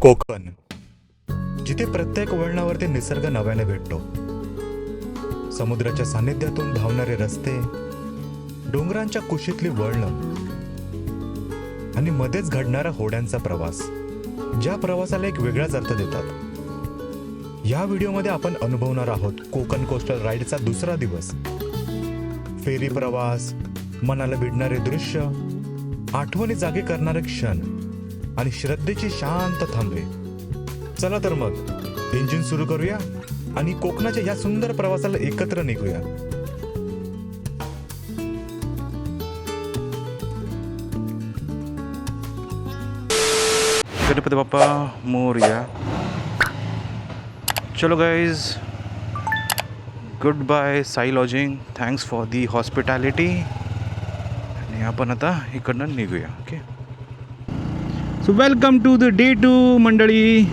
कोकण, जिथे प्रत्येक वळणावरती निसर्ग नव्याने भेटतो. समुद्राच्या सानिध्यातून धावणारे रस्ते, डोंगरांच्या कुशीतली वळणं आणि मध्येच घडणारा होड्यांचा प्रवास, ज्या प्रवासाला एक वेगळाच अर्थ देतात. या व्हिडिओमध्ये आपण अनुभवणार आहोत कोकण कोस्टल राईडचा दुसरा दिवस. फेरी प्रवास, मनाला भिडणारे दृश्य, आठवणी जागे करणारे क्षण आणि श्रद्धेची शांत थांबे. चला तर मग इंजिन सुरू करूया आणि कोकणाच्या या सुंदर प्रवासाला एकत्र निघूया. गणपती बाप्पा मोरया. चलो guys, good bye Sai lodging, thanks for the hospitality. आणि आपण आता इकडनं निघूया. Okay, so welcome to the day 2 मंडळी.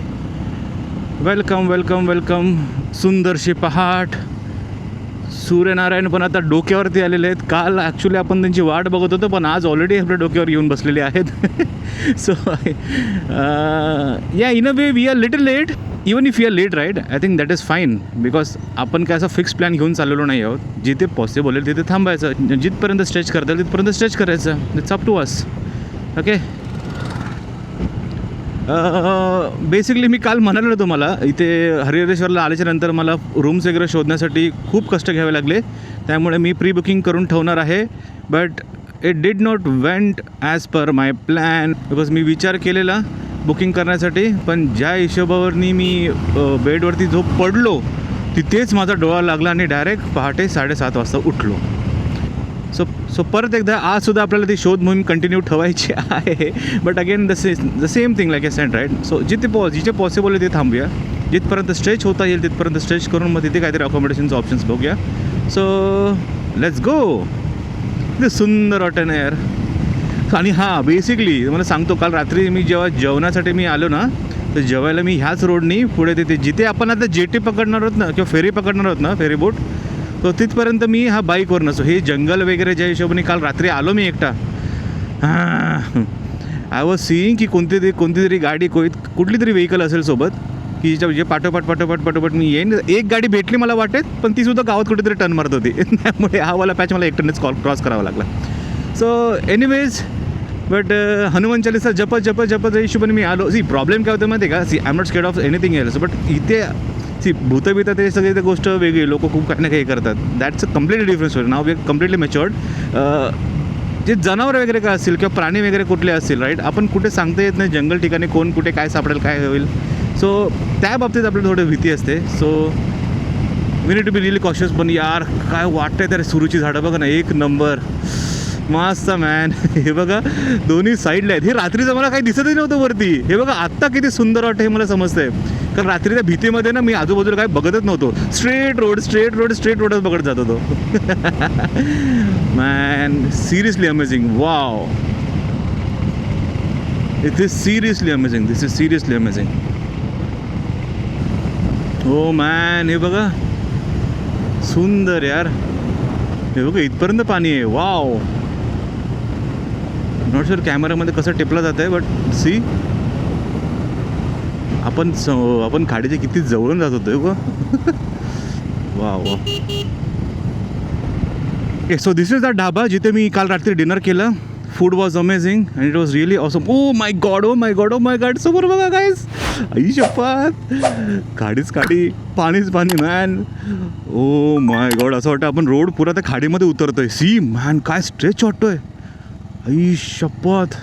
Welcome welcome welcome. सुंदरशी पहाट, सूर्यनारायण पण आता डोक्यावरती आलेले आहेत. काल ॲक्च्युली आपण त्यांची वाट बघत होतो, पण आज ऑलरेडी आपल्या डोक्यावर येऊन बसलेले आहेत. सो या in a way we are little late. Even if you are late right, I think that is fine, because आपण काय असा फिक्स प्लॅन घेऊन चाललेलो नाही आहोत. जिथे पॉसिबल आहे तिथे थांबायचं, जिथपर्यंत स्ट्रेच करता येईल तिथपर्यंत स्ट्रेच करायचं. It's up to us. Okay, basically मी काल म्हणालो तुम्हाला, इथे हरिहरेश्वरला आल्याच्यानंतर मला रूम्स वगैरे शोधण्यासाठी खूप कष्ट घ्यावे लागले. त्यामुळे मी प्री बुकिंग करून ठेवणार आहे. But it did not went as per my plan, because मी विचार केलेला बुकिंग करण्यासाठी, पण ज्या हिशोबावरनी मी बेडवरती जो पडलो तिथेच माझा डोळा लागला आणि डायरेक्ट पहाटे 7:30 वाजता उठलो. सो परत एकदा आजसुद्धा आपल्याला ती शोध मोहीम कंटिन्यू ठेवायची आहे. But again the same thing like a cent right. So जिथे पॉसिबल आहे ते थांबूया. जिथपर्यंत स्ट्रेच होता येईल तिथपर्यंत स्ट्रेच करून मग तिथे काहीतरी अकॉमोडेशनचे ऑप्शन्स बघूया. So let's go. ते सुंदर वाटेन यार. आणि हां, बेसिकली मला सांगतो, काल रात्री मी जेव्हा जेवणासाठी मी आलो ना, तर जेवायला मी ह्याच रोडनी पुढे तिथे जिथे आपण आता जेटी पकडणार आहोत ना, किंवा फेरी पकडणार आहोत ना, फेरी बोट, तो तिथपर्यंत मी हा बाईकवर नसो. हे जंगल वगैरे ज्या हिशोबाने काल रात्री आलो मी एकटा, आय वॉज सीईंग की कोणती तरी गाडी, कुठली तरी व्हेकल असेल सोबत, की जे पाठोपाठ मी येईन. एक गाडी भेटली मला वाटेत, पण तीसुद्धा गावात कुठेतरी टर्न मारत होती. त्यामुळे हा वाला पॅच मला एकट्यानेच क्रॉस करावा लागला. So anyways, but Hanuman Chalisa जपत हिशोबाने मी आलो. प्रॉब्लेम काय होतं माहिती आहे का? I am not scared of anything else, but इथे भूतबिता ते सगळे ते गोष्ट वेगळी. लोक खूप काही ना काही करतात. That's a completely different story. Now we are completely matured. जे जनावर वगैरे काय असतील किंवा प्राणी वगैरे कुठले असतील राईट, आपण कुठे सांगता येत नाही जंगल ठिकाणी कोण कुठे काय सापडेल, काय होईल. सो त्या बाबतीत आपल्याला थोडी भीती असते. So we need to be really cautious. पण यार काय वाटतंय तर सुरूची झाडं बघा ना, एक नंबर मस्त मॅन. हे बघा दोन्ही साईडला आहेत. हे रात्रीचं मला काही दिसतही नव्हतं वरती. हे बघा आत्ता किती सुंदर वाटतं हे मला समजतंय. कारण रात्रीच्या भीतीमध्ये ना मी आजूबाजूला काय बघतच नव्हतो. स्ट्रेट रोडच बघत जात होतो. Man seriously amazing. Wow, it is seriously amazing. This is seriously amazing. हो मॅन, हे बघा सुंदर यार. हे बघा इथपर्यंत पाणी आहे. वाव, नॉट शुअर कॅमेरामध्ये कसं टिपलं जात आहे, बट सी आपण खाडीच्या किती जवळून जात होतो का. वा वा. Okay, so this is the dhaba जिथे मी काल रात्री डिनर केलं. Food was amazing and it was really awesome. Oh my God. समोर बघा गाईज, आई शपथ, खाडीच खाडी, पाणीच पाणी मॅन. ओ माय गॉड, असं वाटतं आपण रोड पुरा त्या खाडीमध्ये उतरतोय. सी मॅन, काय स्ट्रेच वाटतोय. आई शपथ,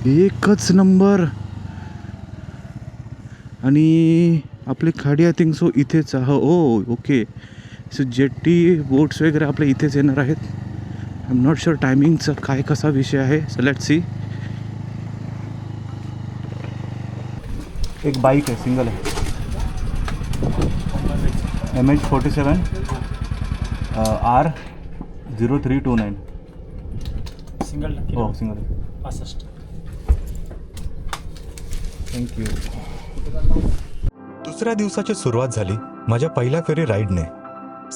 एकच नंबर. आणि आपली खाडी आय थिंक सो इथेच. हो ओके. सो जेटी बोट्स वगैरे आपल्या इथेच येणार आहेत. आय एम नॉट शुअर टायमिंगचा काय कसा विषय आहे. So let's C. एक बाईक आहे, सिंगल आहे, MH47 R0329. सिंगल. हो सिंगल. 65. थँक्यू. दुसऱ्या दिवसाची सुरुवात झाली माझ्या पहिल्या फेरी राईडने.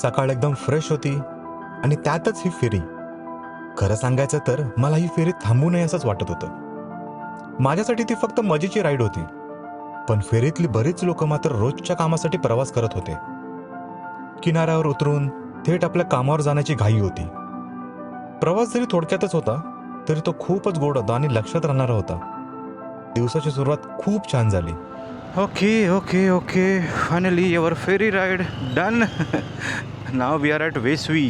सकाळ एकदम फ्रेश होती आणि त्यातच ही फेरी. खरं सांगायचं तर मला ही फेरी थांबू नये असंच वाटत होतं. माझ्यासाठी ती फक्त मजेची राईड होती, पण फेरीतली बरीच लोक मात्र रोजच्या कामासाठी प्रवास करत होते. किनाऱ्यावर उतरून थेट आपल्या कामावर जाण्याची घाई होती. प्रवास जरी थोडक्यातच होता तरी तो खूपच गोड होता आणि लक्षात राहणारा होता. दिवसाची सुरुवात खूप छान झाली. Okay okay okay finally your ferry ride done. Now we are at Vesvi.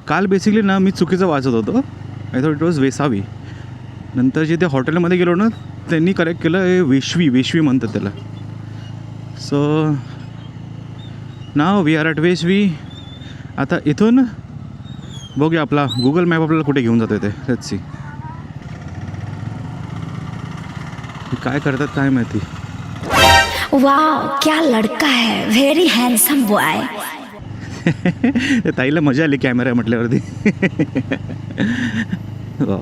काल बेसिकली ना मी चुकीचं वाचत होतो. I thought it was Vesavi. नंतर जे त्या हॉटेलमध्ये गेलो ना त्यांनी करेक्ट केलं, हे वेशवी वेशवी म्हणतात त्याला. So now we are at Vesvi. आता इथून बघूया आपला गुगल मॅप आपल्याला कुठे घेऊन जातो ते. लेट्स सी काय करतात काय माहिती. वाह क्या लड़का है, वेरी हैंडसम बॉय. ताईला मजा आली कॅमेरा म्हटल्यावरती. वा.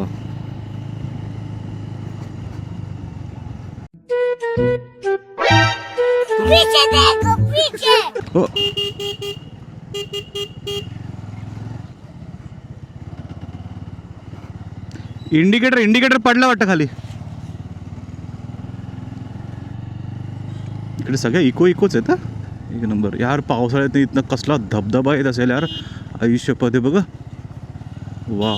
पीछे देखो पीछे. हो इंडिकेटर पडला वाटतं खाली. इकडे सगळ्या इकोच आहेत. एक नंबर यार. पावसाळ्यात इथनं कसला धबधबा येत असेल यार. आयुष्यपद आहे बघा. वा.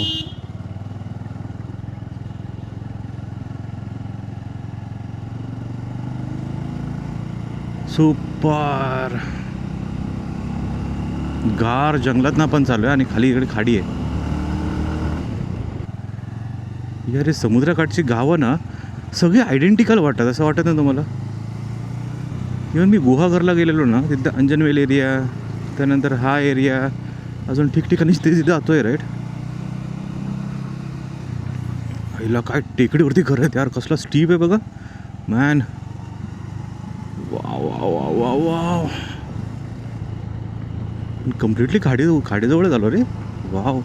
सुपर. गार जंगलात ना पण चालू आहे आणि खाली इकडे खाडी आहे. यार हे समुद्रकाठची गावं ना सगळी आयडेंटिकल वाटतात. असं वाटत ना तुम्हाला? इवन मी गुहागरला गेलेलो ना तिथं अंजनवेल एरिया, त्यानंतर हा एरिया, अजून ठिकठिकाणी ते तिथं जातोय राईट. आईला काय टेकडीवरती घर आहेत यार. कसला स्टीप आहे बघा मॅन. वा वा वा वा वा. कम्प्लिटली खाडीजवळ झालो रे. वाव.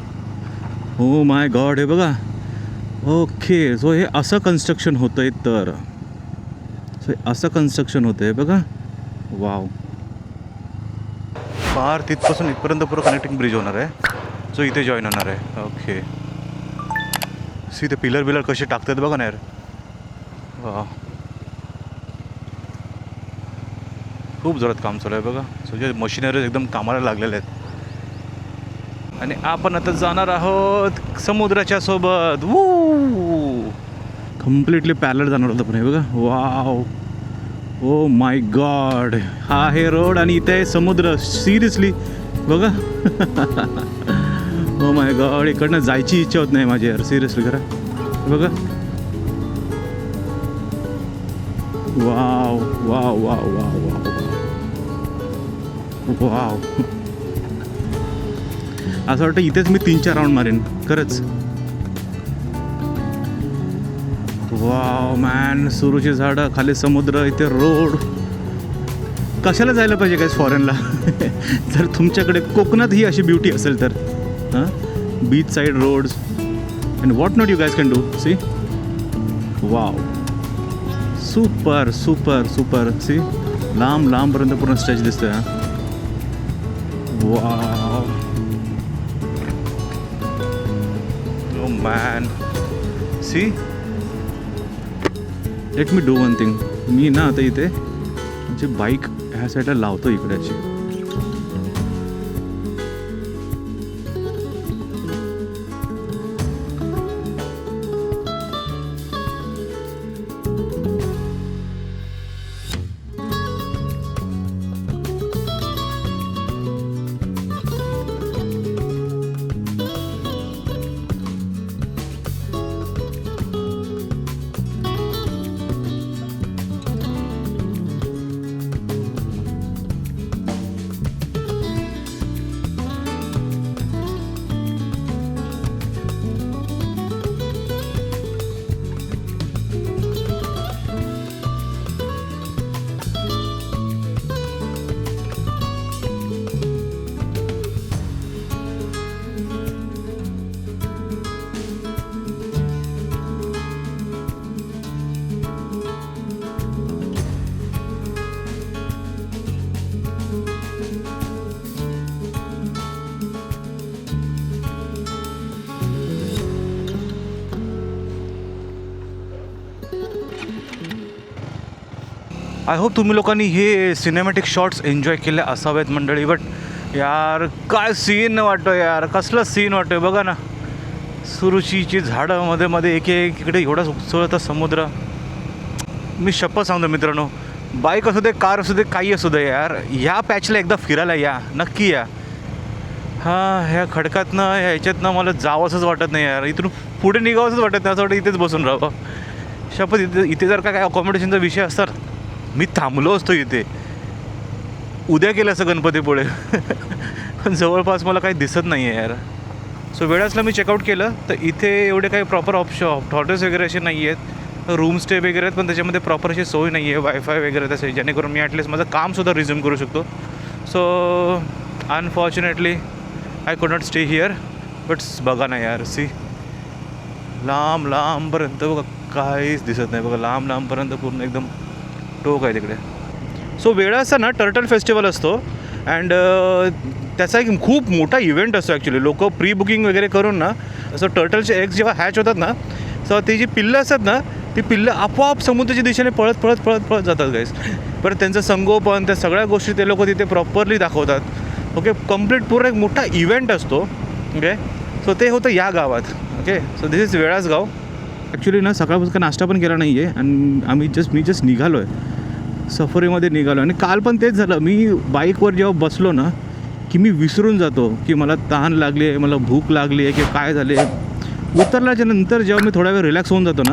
हो माय गॉड. हे बघा. ओके. सो हे असं कन्स्ट्रक्शन होतं आहे. तर सो असं कन्स्ट्रक्शन होतं आहे बघा. वाव. फार तिथपासून इथपर्यंत पुरं कनेक्टिंग ब्रिज होणार आहे. जो इथे जॉईन होणार आहे. ओके. सी ते पिलर कसे टाकतात बघा ना यार. वा. खूप जोरात काम चालू आहे बघा. सो जे मशिनरीज एकदम कामाला लागलेले आहेत. आणि आपण आता जाणार आहोत समुद्राच्या सोबत. वू. कम्प्लिटली पॅरलल जाणार होतं पण हे बघा. वाव. Oh my God. हा आहे रोड आणि इथे आहे समुद्र. सिरियसली बघा. Oh my God. इकडनं जायची इच्छा होत नाही माझी यार. सिरियसली करा बघा. Wow wow wow wow wow wow. असं वाटतं इथेच मी 3-4 राऊंड मारेन खरंच. Wow man. सुरूची झाडं, खाली समुद्र, इथे रोड. कशाला जायला पाहिजे काय फॉरेनला. जर तुमच्याकडे कोकणात ही अशी ब्युटी असेल तर. हां. Beach side roads and what not you guess can do. See. Wow. Super super super. See. लांबपर्यंत पूर्ण स्ट्रेच दिसतोय. हां. Wow. Oh man. See. Let me do one thing. मी ना आता इथे म्हणजे बाईक ह्या साईडला लावतो इकडेची. आय होप तुम्ही लोकांनी हे सिनेमॅटिक शॉट्स एन्जॉय केले असावेत मंडळी. बट यार काय सीन वाटतो यार, कसला सीन वाटतोय बघा ना. सुरुचीची झाडं मध्ये मध्ये एक एक इकडे एवढा उचलता समुद्र. मी शपथ सांगतो मित्रांनो, बाईक असू दे, कार असू दे, काही असू दे यार, ह्या पॅचला एकदा फिरायला या, नक्की या. हां, ह्या खडकातनं ह्या ह्याच्यातनं मला जावंसंच वाटत नाही यार. इथून पुढे निघावंसंच वाटत नाही, असं वाटतं इथेच बसून राहावं. शपथ इथे जर का काय अकॉमोडेशनचा विषय असतात, मी थांबलो असतो इथे, उद्या केलं असं गणपतीपुळे. पण जवळपास मला काही दिसत नाही आहे यार. सो वेळासला मी चेकआउट केलं तर इथे एवढे काही प्रॉपर हॉटेल्स वगैरे असे नाही आहेत. रूम स्टे वगैरे आहेत, पण त्याच्यामध्ये प्रॉपर अशी सोय नाही आहे, वायफाय वगैरे तसे, जेणेकरून मी ॲटलिस्ट माझं कामसुद्धा रिझ्यूम करू शकतो. So unfortunately I could not stay here. But बघा ना यार, सी लांब लांबपर्यंत बघा काहीच दिसत नाही बघा, लांब लांबपर्यंत पूर्ण एकदम टोक आहे तिकडे. सो वेळाचा ना टर्टल फेस्टिवल असतो अँड त्याचा एक खूप मोठा इव्हेंट असतो ॲक्च्युली. लोक प्री बुकिंग वगैरे करून ना, असं टर्टलचे एग्स जेव्हा हॅच होतात ना, तर ती जी पिल्लं असतात ना, ती पिल्लं आपोआप समुद्राच्या दिशेने पळत पळत पळत पळत जातात गाईस. परत त्यांचं संगोपन, त्या सगळ्या गोष्टी ते लोक तिथे प्रॉपरली दाखवतात. ओके, कम्प्लीट पूर्ण एक मोठा इव्हेंट असतो. ओके, सो ते होतं या गावात. ओके, सो दिस इज वेळाच गाव. ॲक्च्युली ना सकाळपासून नाश्ता पण केला नाही आहे आणि मी जस्ट निघालो आहे, सफरीमध्ये निघालो. आणि काल पण तेच झालं, मी बाईकवर जेव्हा बसलो ना की मी विसरून जातो की मला तहान लागली आहे, मला भूक लागली आहे किंवा काय झाले. उतरल्याच्या नंतर जेव्हा मी थोडा वेळ रिलॅक्स होऊन जातो ना,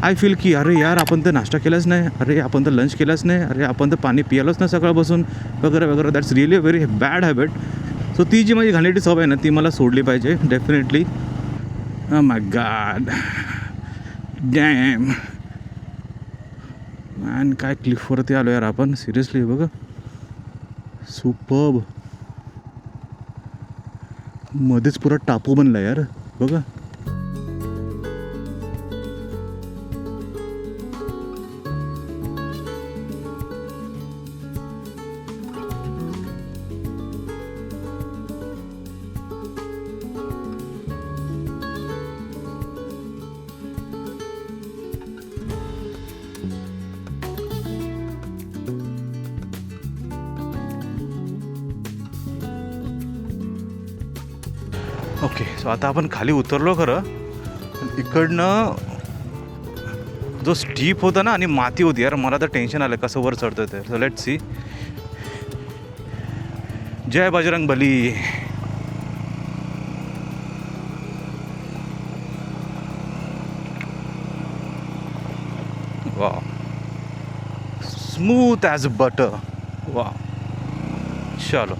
आय फील की अरे यार आपण तर नाश्ता केलाच नाही, अरे आपण तर लंच केलाच नाही, अरे आपण तर पाणी पियालोच नाही सकाळपासून वगैरे वगैरे. That's really a very bad habit. So ती जी माझी घाणेरडी सवय आहे ना, ती मला सोडली पाहिजे definitely. Oh my God. Damn. Man काय क्लिफवरती आलो यार आपण, सिरियसली बघा. सुपर्ब. मध्येच पुरा टापू बनला यार बघा. ओके, सो आता आपण खाली उतरलो खरं. इकडनं जो स्टीप होता ना आणि माती होती यार, मला तर टेन्शन आलं कसं वर चढतं ते. So let's see. जय बजरंग बली. वा, स्मूथ ॲज बटर. वा, चलो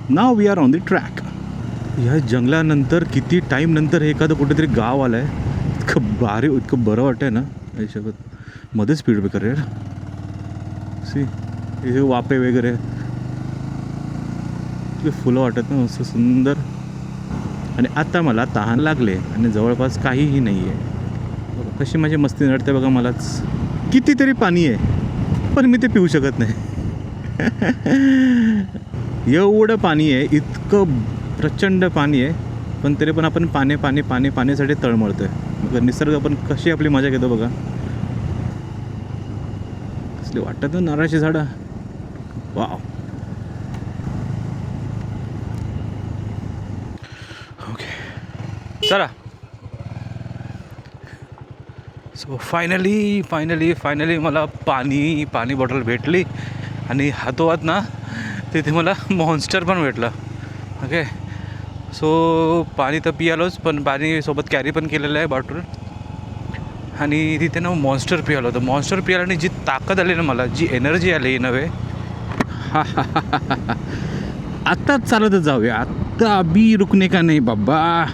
now we are on the track. ह्या जंगलानंतर किती टाईम नंतर हे एखादं कुठेतरी गाव आलं आहे. इतकं भारी, इतकं बरं वाटतं आहे ना याच्याबद्दल. मध्ये स्पीड ब्रेकर यार, सी हे वापे वगैरे, इतके फुलं वाटत ना, असं सुंदर. आणि आता मला तहान लागले आणि जवळपास काहीही नाही आहे. कशी माझी मस्ती नडते बघा मलाच. कितीतरी पाणी आहे पण मी ते पिऊ शकत नाही. एवढं पाणी आहे, इतकं प्रचंड पाणी आहे, पण तरी पण आपण पाण्यासाठी तळमळतो आहे. मग निसर्ग पण कशी आपली मजा घेतो बघा. कसली वाटतात ना नारळाची झाडं. वाव. ओके चला. सो फायनली मला पाणी बॉटल भेटली आणि हातोहात ना तिथे मला मॉन्स्टर पण भेटला. ओके, सो पाणी तर पियालोच, पण पाणी सोबत कॅरी पण केलेलं आहे बॉटल. आणि तिथे ना मॉन्स्टर पियालो होतं. मॉन्स्टर पियाल्याने जी ताकद आली ना मला, जी एनर्जी आली नव्हे, आत्ताच चालतच जाऊया, आत्ता अभी रुकणे का नाही बाबा.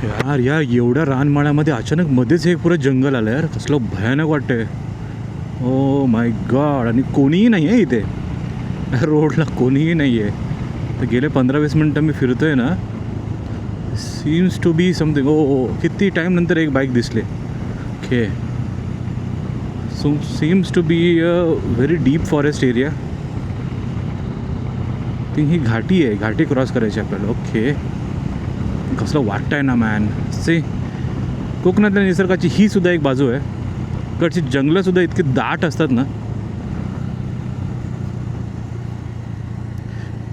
यार एवढ्या रानमाळ्यामध्ये अचानक मध्येच हे पुरं जंगल आलं यार, कसलं भयानक वाटतंय. Oh my God. आणि कोणीही नाही आहे इथे रोडला, कोणीही नाही आहे. तर गेले 15-20 मिनटं मी फिरतो आहे ना, सीम्स टू बी समथिंग. ओ किती टाईम नंतर एक बाईक दिसले. Okay, so seems to be a very deep forest area. Think ही घाटी आहे, घाटी क्रॉस करायची आपल्याला. ओके, कसलं वाटतं आहे ना मॅन. सी कोकणातल्या निसर्गाची ही सुद्धा एक बाजू आहे. इकडची जंगलंसुद्धा इतकी दाट असतात ना.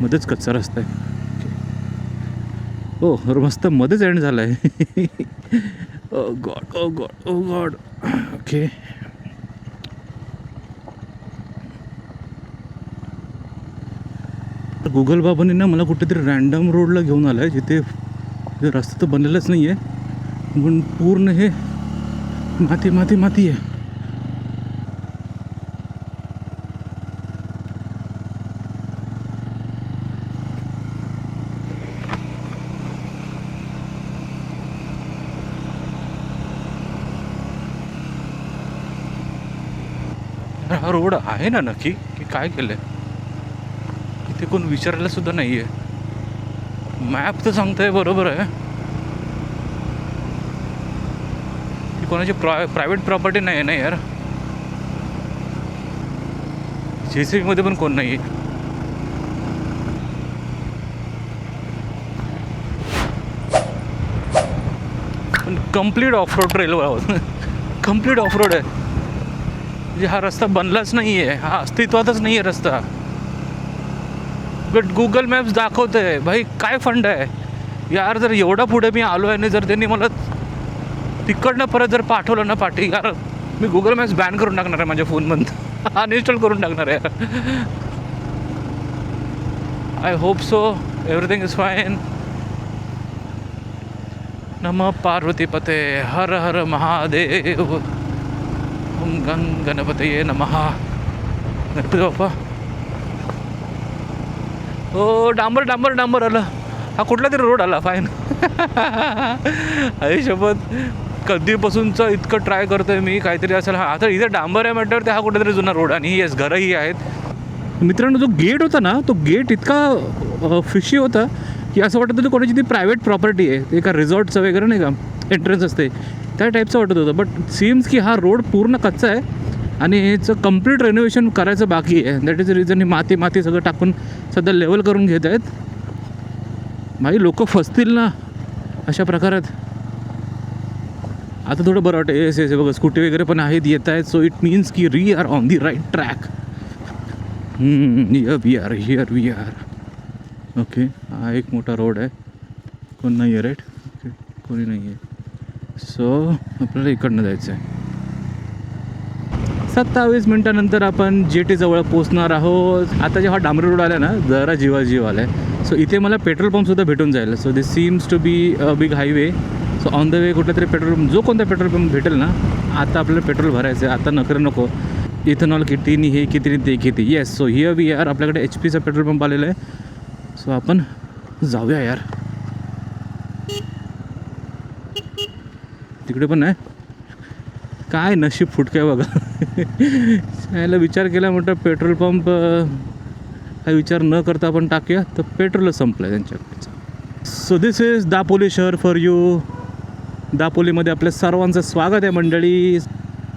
मध्येच कच्चा रस्ता आहे. हो मस्त मध्येच एंड झाला आहे. ओ गॉड ओ गॉड ओ गॉड. ओके गुगल बाबांनी ना मला कुठेतरी रँडम रोडला घेऊन आला आहे जिथे रस्ता तर बनलेलाच नाही आहे पण पूर्ण हे माती माती माती आहे. हा रोड आहे ना नक्की की काय केलं आहे इथे कोण विचारायला सुद्धा नाही आहे. मॅप तर सांगतंय बरोबर आहे ती कोणाची प्रायव्हेट प्रॉपर्टी नाही आहे ना यार. JCB मध्ये पण कोण नाही आहे. पण कम्प्लीट ऑफ रोड रेल्वे आहोत. कम्प्लीट ऑफ रोड आहे म्हणजे हा रस्ता बनलाच नाही आहे. हा अस्तित्वातच नाही आहे रस्ता. बट गुगल मॅप्स दाखवत आहे भाई काय फंड आहे यार. जर एवढा पुढे मी आलो आहे आणि जर त्यांनी मला तिकडनं परत जर पाठवलं ना पाठी यार मी गुगल मॅप्स बॅन करून टाकणार आहे माझ्या फोनमधून. अनइन्स्टॉल करून टाकणार आहे. I hope so everything is fine. नमः पार्वतीपते हर हर महादेव. ओम गणपतये नमः. गणपती बाप्पा. हो डांबर डांबर डांबर आलं. हा कुठला तरी रोड आला फाईन. आयुष्यभर कधीपासूनचं इतकं ट्राय करतोय मी काहीतरी असेल. हा आता इथे डांबर आहे म्हटल्यावर ते हा कुठेतरी जुना रोड आणि येस घरंही आहेत. मित्रांनो जो गेट होता ना तो गेट इतका फिशी होता की असं वाटत होतं कोणाची ती प्रायव्हेट प्रॉपर्टी आहे. ते एका रिसॉर्टचं वगैरे नाही का एंट्रन्स असते त्या टाईपचं वाटत होतं. बट सीम्स की हा रोड पूर्ण कच्चा आहे आणि ह्याचं कम्प्लीट रेनोव्हेशन करायचं बाकी आहे. That is the reason. माती माती सगळं टाकून सध्या लेवल करून घेत आहेत. भाई लोक फसतील ना अशा प्रकारात. आता थोडं बरं वाटतं. येस येस बघा स्कूटी वगैरे पण आहेत येत आहेत. सो इट मीन्स की we are on the right track. Here we are. Okay हा एक मोठा रोड आहे. कोण नाही आहे राईट. ओके कोणी नाही आहे. सो आपल्याला इकडनं जायचं आहे. 27 मिनटानंतर आपण JT जवळ पोचणार आहोत. आता जेव्हा डांबरी रोड आला ना जरा जीव आला आहे. सो इथे मला पेट्रोल पंपसुद्धा भेटून जाईल. So this seems to be a big highway. So on the way कुठला तरी पेट्रोल पंप जो कोणता पेट्रोल पंप भेटेल ना आता आपल्याला पेट्रोल भरायचं आहे. आता नखरं नको इथेनॉल कितीनी हे कितीनी ते किती. Yes so here we are. आपल्याकडे HPचा पेट्रोल पंप आलेला आहे. सो आपण जाऊया यार. तिकडे पण आहे काय नशीब फुटकं आहे बघा. याला विचार केला म्हटलं पेट्रोल पंप हा विचार न करता आपण टाकूया तर पेट्रोलच संपलं आहे त्यांच्याकडचं. सो दिस इज दापोली शहर फॉर यू. दापोलीमध्ये आपल्या सर्वांचं स्वागत आहे मंडळी.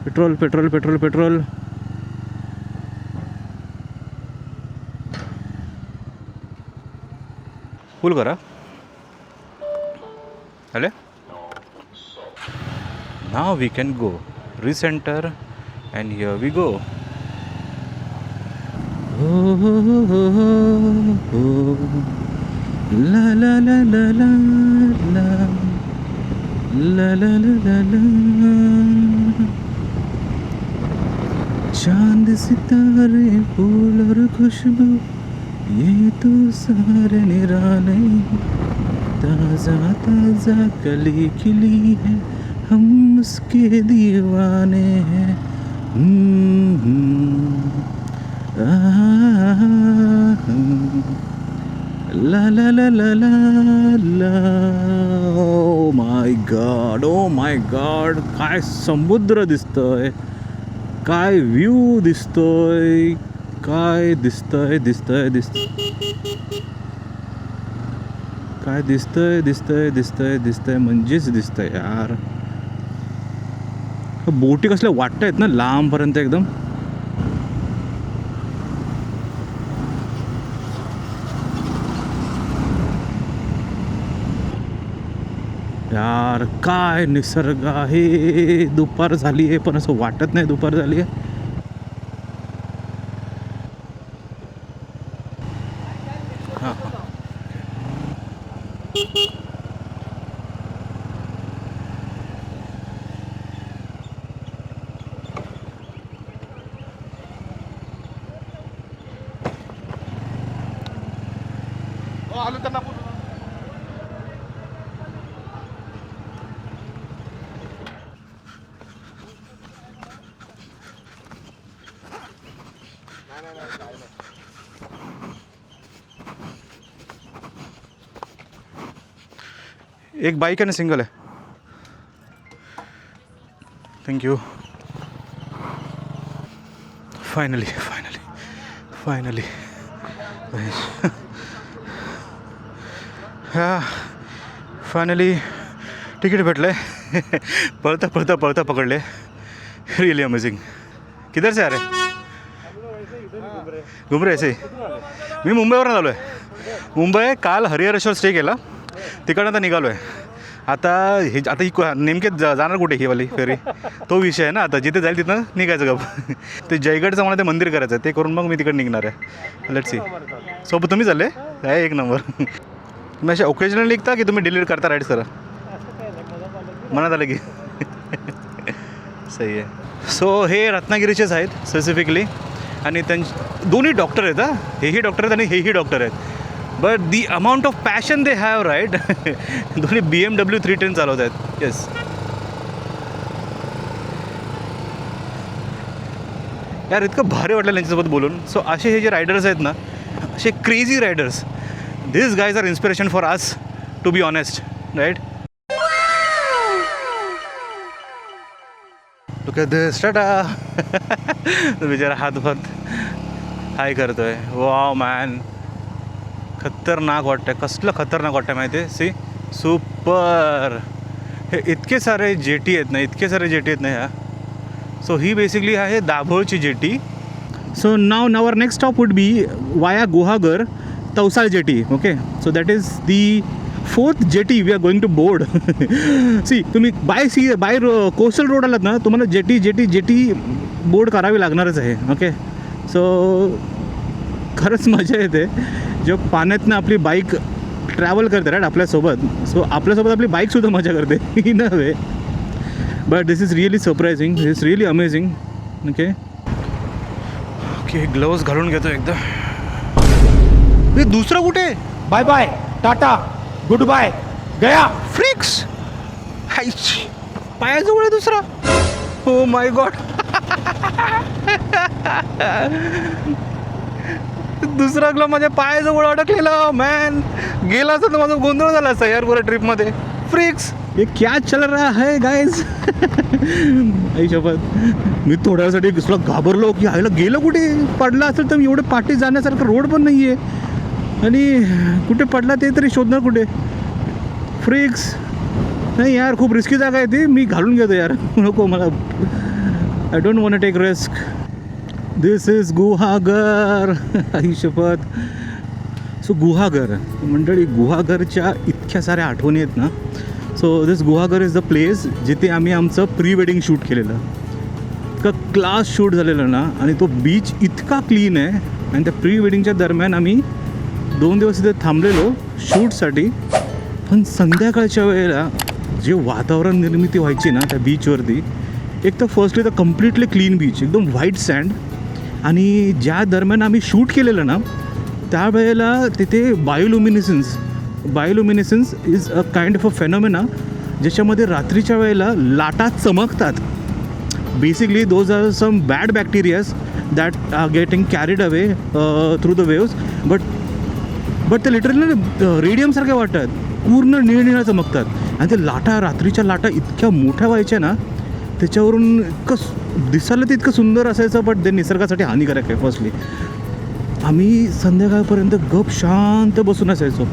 Petrol petrol petrol petrol. Full करा. Hello now we can go recenter and here we go. ला ला ला ला ला ला ला ला ला ला. चांद सितारे फूल और खुशबू ये तो सारे निराले. ताज़ा ताज़ा कली खिली है हम उसके दीवाने हैं. ला ला ला ला ला ला. ओ माय गॉड काय समुद्र दिसतोय. काय व्ह्यू दिसतोय. काय दिसतंय काय दिसतंय म्हणजेच दिसतंय यार. बोटी कसल्या वाटत आहेत ना लांबपर्यंत एकदम. यार काय निसर्ग आहे. दुपार झाली आहे पण असं वाटत नाही दुपार झाली आहे. हां हां एक बाईक आहे ना सिंगल आहे. थँक्यू. फायनली फायनली फायनली हां फायनली तिकीट भेटलं आहे. पळता पळता पळता पकडले. Really amazing. किधर से आ रहे? घुम रहे ऐसे. मी मुंबईवरून आलो आहे. मुंबई काल हरिहरेश्वर स्टे केला, तिकडनं आता निघालो आहे. आता ही नेमके जाणार कुठे ही वाली फेरी, तो विषय आहे ना. आता जिथे जाईल तिथं निघायचं गप. ते जयगडचं मला ते मंदिर करायचं आहे, ते करून मग मी तिकडे निघणार आहे. Let's see. सोबत तुम्ही चालले आहे? एक नंबर. तुम्ही असे ओकेजनली निघता की तुम्ही डिलीट करता राईड सर? मनात आलं की सही आहे. सो हे रत्नागिरीचेच आहेत स्पेसिफिकली, आणि दोन्ही डॉक्टर आहेत. हां, हेही डॉक्टर आहेत आणि हेही डॉक्टर आहेत. But the amount of passion they have right. दोन्ही BMW 310 चालवत आहेत. येस. यार इतकं भारी वाटलं त्यांच्यासोबत बोलून. सो असे हे जे रायडर्स आहेत ना, असे crazy riders, this guys are inspiration for us, to be honest, right. Look at this. टाटा. तो बिचारा हात हाय करतोय. वाव मॅन, खतरनाक वाटतं. कसलं खतरनाक वाटतं माहिती आहे. See, super. हे इतके सारे जेटी आहेत ना, इतके सारे जेटी आहेत ना ह्या. सो ही बेसिकली आहे दाभोळची jetty. So now our next stop would be via Guhagar, Tavsal jetty. Okay, so that is the 4th jetty we are going to board. See, तुम्ही बाय कोस्टल रोड आलात ना, तुम्हाला जेटी बोर्ड करावी लागणारच आहे. ओके, सो खरंच मजा येते जेव्हा पाण्यातनं आपली बाईक ट्रॅव्हल करते राईट आपल्यासोबत. सो आपल्यासोबत आपली बाईकसुद्धा मजा करते in a way. But this is really surprising, this is really amazing. Okay okay, gloves घालून घेतो एकदा. हे दुसरं कुठे? बाय बाय, टाटा, गुड बाय, गया. फ्रिक्स. पायाजवळ आहे दुसरा. हो माय गॉड. दुसरा ग्लो माझ्या पायाजवळ अडकलेला. मॅन, गेला असता तर माझा गोंधळ झाला असता यार पुऱ्या ट्रिपमध्ये. फ्रिक्स, ये क्या चल रहा है गाइज. आई शपथ, मी थोड्यासाठी दुसरा घाबरलो की आईला गेलं कुठे. पडला असेल तर एवढे पाठी जाण्यासारखं रोड पण नाही आहे, आणि कुठे पडला ते तरी शोधणार कुठे. फ्रिक्स नाही यार, खूप रिस्की जागा आहे ती. मी घालून घेतो यार, नको मला. I don't want take risk. This is Guhagar. आई शपथ. सो गुहागर मंडळी, गुहागरच्या इतक्या साऱ्या आठवणी आहेत ना. So this Guhagar is the place जिथे आम्ही आमचं प्री वेडिंग शूट केलेलं. इतकं क्लास शूट झालेलं ना, आणि तो बीच इतका क्लीन आहे. आणि त्या प्री वेडिंगच्या दरम्यान आम्ही 2 दिवस इथे थांबलेलो शूटसाठी. पण संध्याकाळच्या वेळेला जे वातावरण निर्मिती व्हायची ना त्या बीचवरती, एक तर फर्स्टली तर कम्प्लिटली क्लीन बीच, एकदम व्हाईट सँड. आणि ज्या दरम्यान आम्ही शूट केलेलं ना, त्यावेळेला तिथे bioluminescence is a kind of a phenomena, ज्याच्यामध्ये रात्रीच्या वेळेला लाटा चमकतात. Basically those are some bad bacterias that are getting carried away through the waves. But ते लिटरली रेडियमसारखे वाटतात, पूर्ण निळनिळा चमकतात. आणि ते रात्रीच्या लाटा इतक्या मोठ्या व्हायच्या ना, त्याच्यावरून इतकं दिसायला ते इतकं सुंदर असायचं, बट ते निसर्गासाठी हानिकारक आहे. फर्स्टली आम्ही संध्याकाळपर्यंत गप शांत बसून असायचो,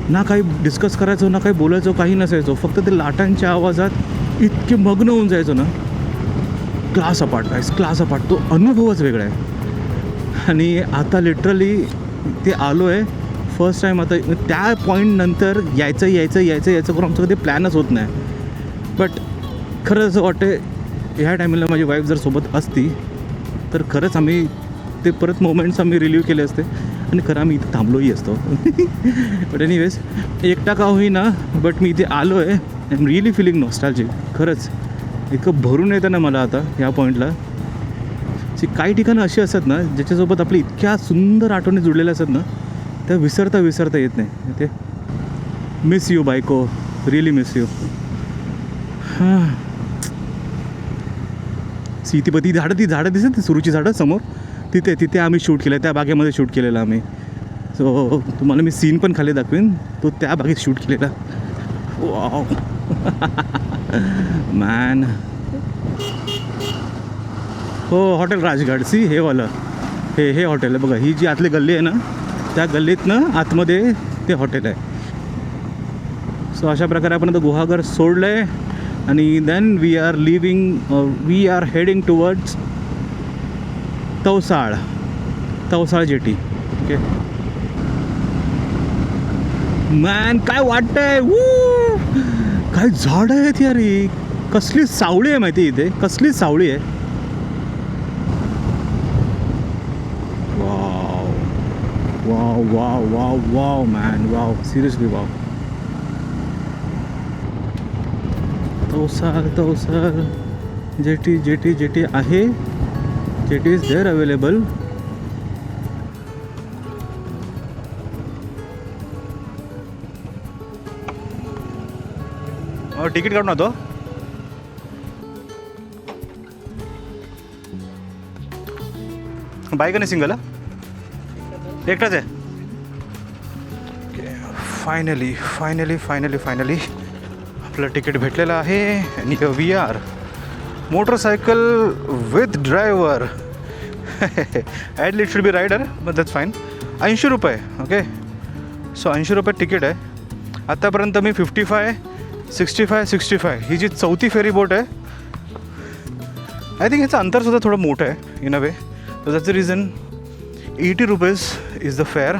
ना काही डिस्कस करायचो, ना काही बोलायचो, काही नसायचो. फक्त ते लाटांच्या आवाजात इतके मग्न होऊन जायचो ना. क्लास अपार्ट तो अनुभवच वेगळा आहे. आणि आता लिटरली ते आलो आहे फर्स्ट टाईम आता त्या पॉईंटनंतर यायचं करून आमचं कधी प्लॅनच होत नाही. बट खरं असं वाटतं ह्या टायमिंगला माझी वाईफ जर सोबत असती तर खरंच आम्ही ते परत मोमेंट्स आम्ही रिलीव्ह केले असते आणि खरं आम्ही इथे थांबलोही असतो. बट एनिवेज एकटा का होईना बट मी इथे आलो आहे. I am really feeling nostalgic. खरंच इतकं भरून येतं ना मला आता ह्या पॉईंटला. काही ठिकाणं अशी असतात ना ज्याच्यासोबत आपली इतक्या सुंदर आठवणी जुळलेल्या असतात ना त्या विसरता येत नाही. ते मिस यू बायको, रिअली मिस यू. हां ती झाडं दिसत ती सुरूची झाडं समोर तिथे आम्ही शूट केलं. त्या बागेमध्ये शूट केलेलं आम्ही. सो तुम्हाला मी सीन पण खाली दाखवेन. तो त्या बागेत शूट केलेला. Wow man. हो हॉटेल राजघाट. सी हे वालं हे हॉटेल आहे बघा. ही जी आतली गल्ली आहे ना त्या गल्लीतनं आतमध्ये ते हॉटेल आहे. सो अशा प्रकारे आपण आता गुहागर सोडलं आहे आणि then we are heading towards Tavsal jetty. Okay man काय वाटतंय. काय झाडं आहेत यार. कसली सावळी आहे माहिती इथे. कसली सावळी आहे. Wow man. Wow seriously wow. Tavsal jetty आहे. Jetty is there available. Ticket काढून होतो. बाईक आणि सिंगल एकटाच आहे. फायनली आपलं तिकीट भेटलेलं आहे. आणि we are motorcycle with driver. At least should be rider but that's fine. 80 रुपये. ओके सो 80 रुपये तिकीट आहे. आत्तापर्यंत मी 55, 65 ही जी 4थी फेरी बोट आहे. आय थिंक ह्याचं अंतरसुद्धा थोडं मोठं आहे in a way. So that's the reason 80 rupees is the fare.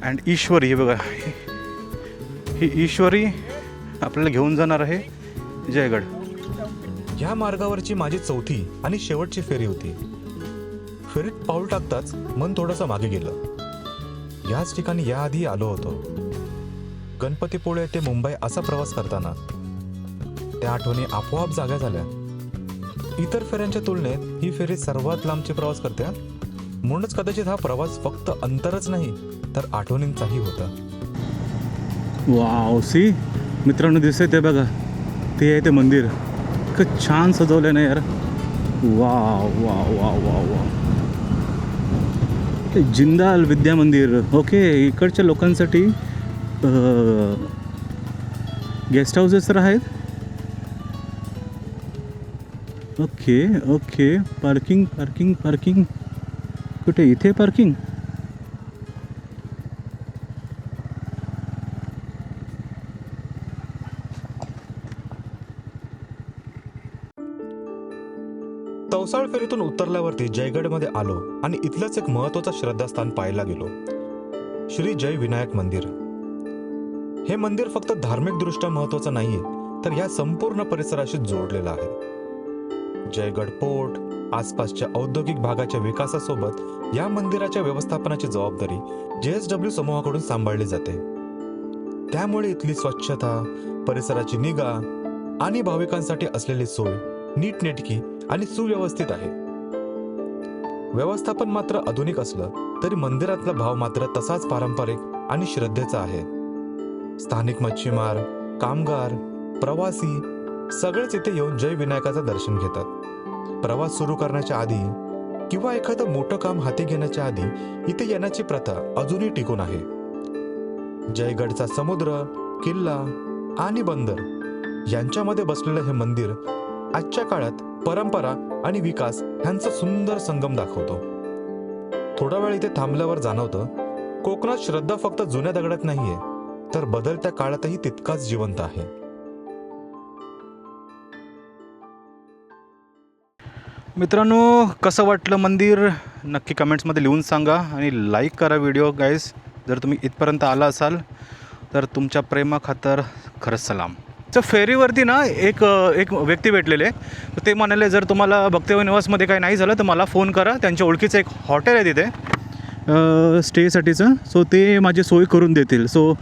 And Ishwari हे बघा. ही ईश्वरी आपल्याला घेऊन जाणार आहे जयगड. ह्या मार्गावरची माझी 4थी आणि शेवटची फेरी होती. फेरीत पाऊल टाकताच मन थोडंसं मागे गेलं. याच ठिकाणी याआधी आलो होतो. गणपतीपुळे ते मुंबई असा प्रवास करताना त्या आठवणी आपोआप जाग्या झाल्या. इतर फेऱ्यांच्या तुलनेत ही फेरी सर्वात लांबची प्रवास करते. म्हणूनच कदाचित हा प्रवास फक्त अंतरच नाही तर आठवणींचाही होता. वाव सी मित्रांनो दिसतंय ते बघा. ते आहे ते मंदिर. इतकं छान सजवलं ना यार. Wow wow wow wow wow. Jindal Vidya Mandir. Okay इकडच्या लोकांसाठी गेस्ट हाऊसेस तर आहेत. ओके पार्किंग कुठे इथे पार्किंग. तवसाळ फेरीतून उतरल्यावरती जयगडमध्ये आलो आणि इथलंच एक महत्त्वाचं श्रद्धास्थान पाहायला गेलो. श्री जय विनायक मंदिर. हे मंदिर फक्त धार्मिकदृष्ट्या महत्त्वाचं नाहीये तर या संपूर्ण परिसराशी जोडलेलं आहे. जयगड पोर्ट आसपासच्या औद्योगिक भागाच्या विकासासोबत या मंदिराच्या व्यवस्थापनाची जबाबदारी JSW समूहाकडून सांभाळली जाते. त्यामुळे इथली स्वच्छता, परिसराची निगा आणि भाविकांसाठी असलेली सोय नीटनेटकी आणि सुव्यवस्थित आहे. व्यवस्थापन मात्र आधुनिक असलं तरी मंदिरातला भाव मात्र तसाच पारंपरिक आणि श्रद्धेचा आहे. स्थानिक मच्छीमार, कामगार, प्रवासी सगळेच इथे येऊन जय विनायकाचं दर्शन घेतात. प्रवास सुरू करण्याच्या आधी किंवा एखादं मोठं काम हाती घेण्याच्या आधी इथे येण्याची प्रथा अजूनही टिकून आहे. जयगडचा समुद्र, किल्ला आणि बंदर यांच्यामध्ये बसलेलं हे मंदिर आजच्या काळात परंपरा आणि विकास ह्यांचा सुंदर संगम दाखवतो. थोडा वेळ इथे थांबल्यावर जाणवतं कोकणात श्रद्धा फक्त जुन्या दगडात नाहीये तर बदलत्या काळातही तितकाच जिवंत आहे. मित्रांनो कसं वाटलं मंदिर नक्की कमेंट्समध्ये लिहून सांगा आणि लाईक करा व्हिडिओ गाईज. जर तुम्ही इथपर्यंत आला असाल तर तुमच्या प्रेमाखातर खरंच सलाम. तर फेरीवरती ना एक व्यक्ती भेटलेले, तर ते म्हणाले जर तुम्हाला भक्तिवन निवासमध्ये काही नाही झालं तर मला फोन करा, त्यांच्या ओळखीचं एक हॉटेल आहे तिथे स्टेसाठीचं, सो ते माझी सोय करून देतील. सो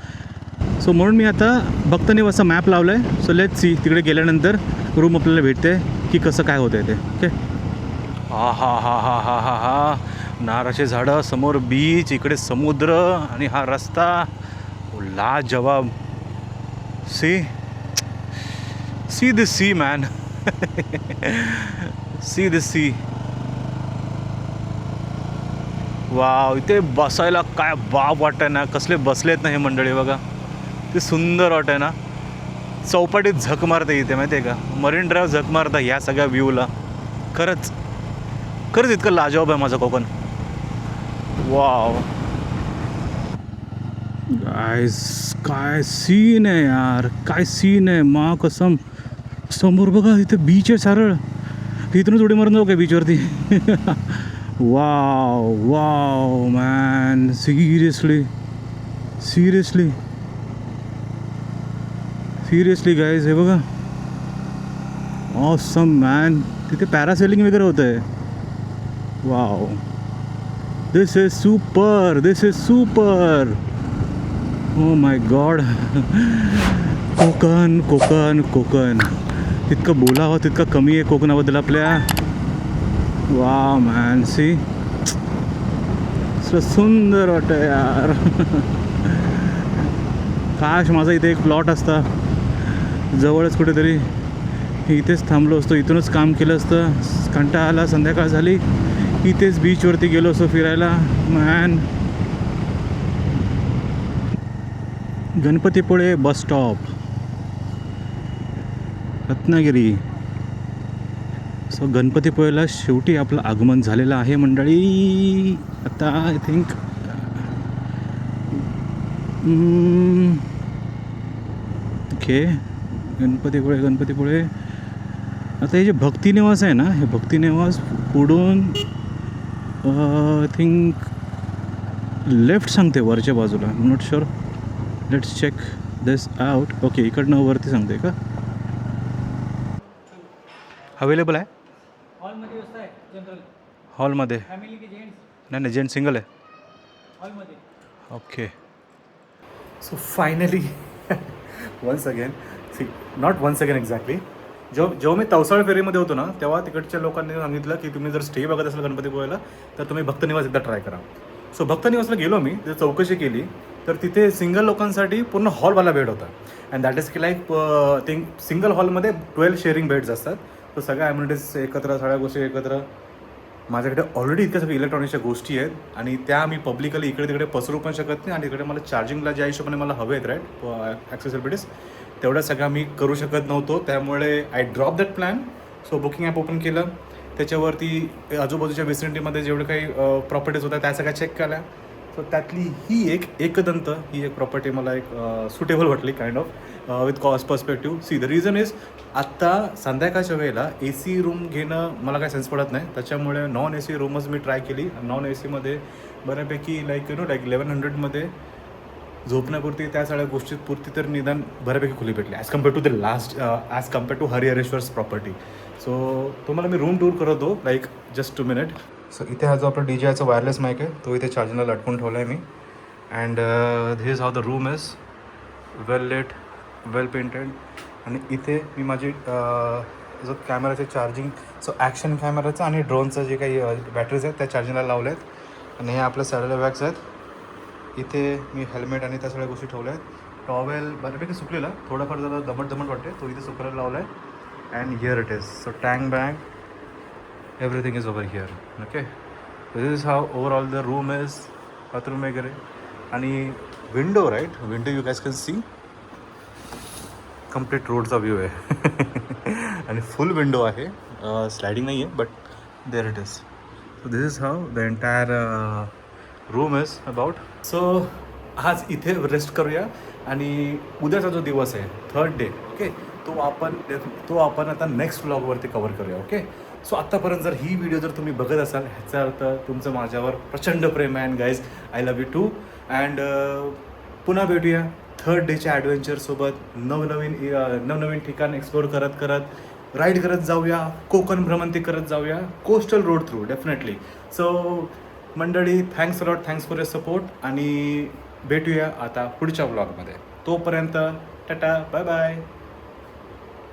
म्हणून मी आता भक्तनिवासचा मॅप लावला आहे. सो लेट्स सी तिकडे गेल्यानंतर रूम आपल्याला भेटते की कसं काय होतं आहे ते. ओके. हा हा हा हा हा हा हा नारळाची झाडं, समोर बीच, इकडे समुद्र आणि हा रस्ता लाजवाब. See this see man. See this see. Wow, इथे बसायला काय बाप वाटतं ना, कसले बसलेत ना हे मंडळी बघा, ते सुंदर वाटतं ना. चौपाटीत झक मारते इथे माहिती आहे का, मरीन ड्राईव्ह झक मारता ह्या सगळ्या व्ह्यूला. खरंच इतकं लाजवाब आहे माझं कोकण. वाव गाईज, काय सीन आहे यार, काय सीन आहे. मा कसम, समोर बघा इथे बीच आहे सरळ, इथूनच उडी मारून जाऊ काय बीचवरती. वाव मॅन, सिरियसली गाईज, हे बघा, ऑसम मॅन. तिथे पॅरासेलिंग वगैरे होतं आहे. Wow, this is super. Oh my God. Konkan तितकं बोलावं तितकं कमी आहे कोकणाबद्दल आपल्या. वाव मॅन, सी, सुंदर वाटतं यार. काश माझा इथे एक प्लॉट असता जवळच कुठेतरी, इथेच थांबलो असतो, इथूनच काम केलं असतं. कंटाळा आला, संध्याकाळ झाली, इथेच बीचवरती गेलो असतो फिरायला man. Ganpatipule bus stop, Ratnagiri. So गणपतीपुळेला शेवटी आपलं आगमन झालेलं आहे मंडळी. आता आय थिंक ओके, गणपतीपुळे. आता हे जे भक्तिनिवास आहे ना, हे भक्तिनिवास पुढून आय थिंक लेफ्ट सांगते वरच्या बाजूला, not sure, let's check this out. Okay, इकडनं वरती सांगते का. अवेलेबल आहे हॉलमध्ये व्यवस्था आहे जनरल, हॉलमध्ये. फॅमिली की जेंट्स नाही जेंट सिंगल आहे. हॉलमध्ये. Okay. So finally once again exactly जेव्हा मी तवसाळ फेरीमध्ये होतो ना, तेव्हा तिकडच्या लोकांनी सांगितलं की तुम्ही जर स्टे बघत असाल गणपतीपुळेला तर तुम्ही भक्तनिवास एकदा ट्राय करा. सो भक्तनिवासला गेलो मी, तिथे चौकशी केली तर तिथे सिंगल लोकांसाठी पूर्ण हॉलवाला बेड होता. अँड दॅट इज की लाईक थिंक सिंगल हॉलमध्ये 12 शेअरिंग बेड्स असतात. तर सगळ्या ॲम्युनिटीज एकत्र, सगळ्या गोष्टी एकत्र. माझ्याकडे ऑलरेडी इतक्या सगळ्या इलेक्ट्रॉनिक्सच्या गोष्टी आहेत आणि त्या मी पब्लिकली इकडे तिकडे पसरू पण शकत नाही. आणि इकडे मला चार्जिंगला ज्या हिशोबाने मला हवे आहेत राईट ॲक्सेसिबिलिटीज, तेवढ्या सगळ्या मी करू शकत नव्हतो. त्यामुळे I drop that plan. So booking app open केलं, त्याच्यावरती आजूबाजूच्या विसिनिटीमध्ये जेवढे काही प्रॉपर्टीज होत्या त्या सगळ्या चेक केल्या. सो त्यातली ही एक प्रॉपर्टी मला एक सुटेबल वाटली kind of with cost perspective. See the reason is, आत्ता संध्याकाळच्या वेळेला AC रूम घेणं मला काही सेन्स पडत नाही, त्याच्यामुळे नॉन AC रूमच मी ट्राय केली. नॉन ACमध्ये बऱ्यापैकी लाईक 1100मध्ये झोपण्यापुरती त्या सगळ्या गोष्टीपुरती तर निदान बऱ्यापैकी खुली भेटली as compare to Harihareshwar's property. So तुम्हाला मी रूम टूर करतो लाईक जस्ट 2 मिनिट. सो इथे हा जो आपला DJIचा वायरलेस माईक आहे तो इथे चार्जिंगला लटकून ठेवला आहे मी. And this is how the room is, well lit, well painted. आणि इथे मी माझी जो कॅमेराचे चार्जिंग, सो ॲक्शन कॅमेराचं आणि ड्रोनचं जे काही बॅटरीज आहेत त्या चार्जिंगला लावल्या आहेत. आणि हे आपल्या सॅटेलाईट बॅग्स आहेत. इथे मी हेल्मेट आणि त्या सगळ्या गोष्टी ठेवल्या आहेत. टॉवेल बऱ्यापैकी सुकलेला, थोडाफार जरा दमट वाटते, तो इथे सुकायला लावला आहे. And here it is. So tank bag, everything is over here. Okay, this is how overall the room is. Bathroom वगैरे आणि window right, window you guess can see complete रोडचा व्ह्यू आहे. आणि फुल विंडो आहे, sliding नाही आहे, but there it is. So this is how the entire room is about. So आज इथे रेस्ट करूया आणि उद्याचा जो दिवस आहे 3rd डे, ओके, तो आपण आता नेक्स्ट व्लॉगवरती कवर करूया. ओके. सो आत्तापर्यंत जर ही व्हिडिओ जर तुम्ही बघत असाल, ह्याचा अर्थ तुमचं माझ्यावर प्रचंड प्रेम आहे. And guys, I love you too. And पुन्हा भेटूया थर्ड डेच्या ॲडव्हेंचरसोबत नवनवीन ठिकाण एक्सप्लोअर करत करत राईड करत जाऊया, कोकण भ्रमंती करत जाऊया, coastal road through definitely. So मंडळी, thanks a lot, thanks for your support आणि भेटूया आता पुढच्या व्लॉगमध्ये. तोपर्यंत टाटा, बाय बाय.